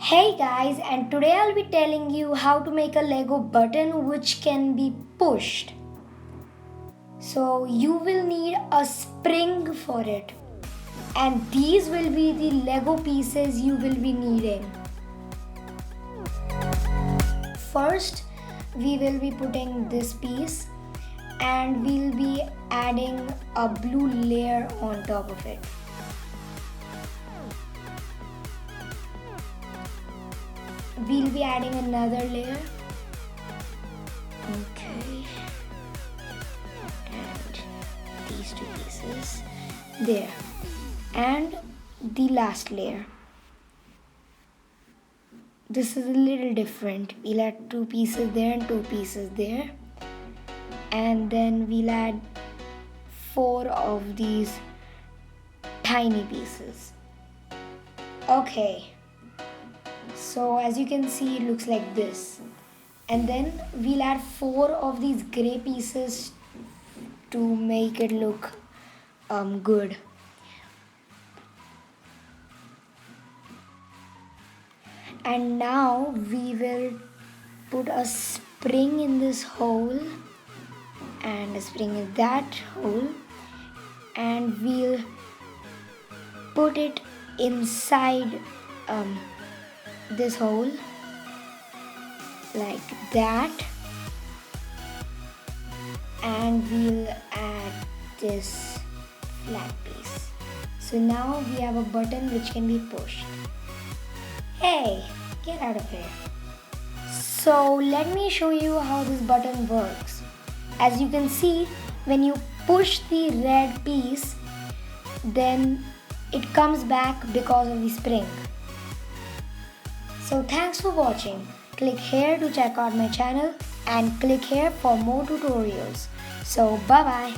Hey guys, and today I'll be telling you how to make a Lego button which can be pushed. So, you will need a spring for it, and these will be the Lego pieces you will be needing. First, we will be putting this piece and we'll be adding a blue layer on top of it. We'll be adding another layer. Okay. And these two pieces there. And the last layer. This is a little different. We'll add two pieces there and two pieces there. And then we'll add four of these tiny pieces. Okay. So as you can see, it looks like this. And then we'll add four of these gray pieces to make it look good. And now we will put a spring in this hole and a spring in that hole, and we'll put it inside this hole like that, and we'll add this flat piece. So now we have a button which can be pushed. Hey, get out of here. So let me show you how this button works. As you can see, when you push the red piece, then it comes back because of the spring. So thanks for watching. Click here to check out my channel and click here for more tutorials. So bye bye.